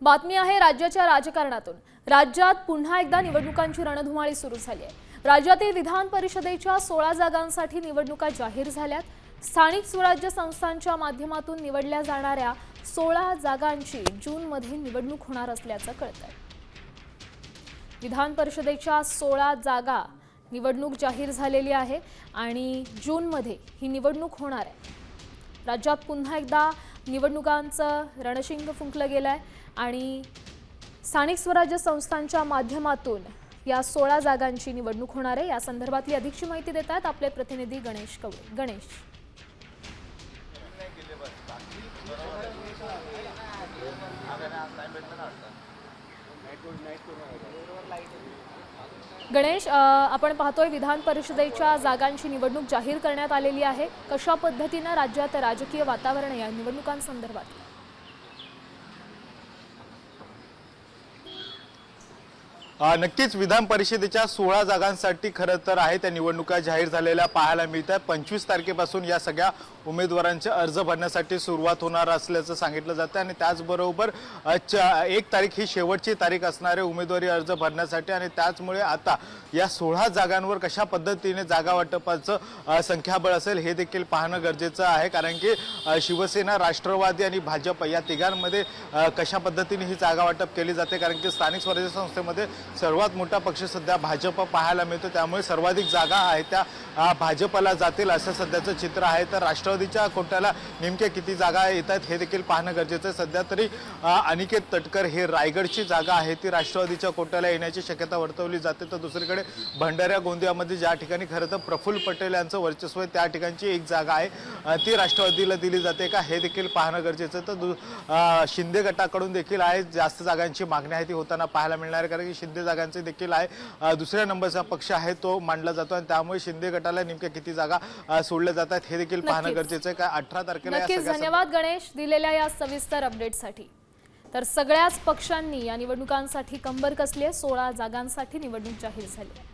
बातमी आहे राज्याच्या राजकारणातून। राज्यात पुन्हा एकदा निवडणुकांची रणधुमाळी सुरू झाली आहे। राज्यातील विधान परिषदेच्या 16 जागांसाठी निवडणुका जाहीर झाल्यात। स्थानिक स्वराज्य संस्थांच्या माध्यमातून निवडल्या जाणाऱ्या 16 जागांची जूनमध्ये निवडणूक होणार असल्याचं कळतंय। विधान परिषदेच्या 16 जागा निवडणूक जाहीर झालेली आहे आणि जूनमध्ये ही निवडणूक होणार आहे। राज्यात पुन्हा एकदा निवडणुकांचं रणशिंग फुंकलं गेलंय आणि स्थानिक स्वराज्य संस्थांच्या माध्यमातून या 16 जागांची निवडणूक होणार आहे। या संदर्भातली अधिकची माहिती देतात आपले प्रतिनिधी गणेश कवळे। गणेश, आपण पाहतोय विधान परिषदेच्या जागांची निवडणूक जाहीर करण्यात आलेली आहे। कशा पद्धतीने राज्यात राजकीय वातावरण या निवडणुकांसंदर्भात? नक्कीच विधान परिषदेच्या 16 जागांसाठी खरं तर आहे त्या निवडणुका जाहीर झालेल्या पाहायला मिळतात। 25 तारखेपासून या सगळ्या उमेदवारांचे अर्ज भरण्यासाठी सुरुवात होणार असल्याचं सांगितलं जातं आणि त्याचबरोबर 1 तारीख ही शेवटची तारीख असणार आहे उमेदवारी अर्ज भरण्यासाठी आणि त्याचमुळे आता या 16 जागांवर कशा पद्धतीने जागा वाटपाचं संख्याबळ असेल हे देखील पाहणं गरजेचं आहे। कारण की शिवसेना, राष्ट्रवादी आणि भाजप या तिघांमध्ये कशा पद्धतीने ही जागा वाटप केली जाते, कारण की स्थानिक स्वराज्य संस्थेमध्ये सर्वात मोठा पक्ष सध्या भाजप पाहायला मिळतो, त्यामुळे सर्वाधिक जागा आहेत त्या भाजपला जातील असं सध्याचं चित्र आहे। तर राष्ट्रवादीच्या कोट्याला नेमक्या किती जागा येतात हे देखील पाहणं गरजेचं आहे। सध्या तरी अनिकेत तटकर हे रायगडची जागा आहे ती राष्ट्रवादीच्या कोट्याला येण्याची शक्यता वर्तवली जाते। तर दुसरीकडे भंडारा गोंदियामध्ये ज्या ठिकाणी खरं तर प्रफुल्ल पटेल यांचं वर्चस्व आहे त्या ठिकाणची एक जागा आहे ती राष्ट्रवादीला दिली जाते का हे देखील पाहणं गरजेचं आहे। तर शिंदे गटाकडून देखील आहे जास्त जागांची मागणी आहे ती होताना पाहायला मिळणार आहे, कारण की शिंदे जागांचे देखील आहे दुसऱ्या नंबरचा पक्ष आहे तो मानला जातो आणि त्यामुळे शिंदे गटाला नेमक्या किती जागा सोडल्या जातात हे देखील पाहणं गरजेचं आहे। का 18 तारखेला नक्कीच धन्यवाद गणेश दिलेल्या या सविस्तर अपडेटसाठी। तर सगळ्याच पक्षांनी या निवडणुकांसाठी कंबर कसली आहे। 16 जागांसाठी निवडणूक जाहीर झाली आहे।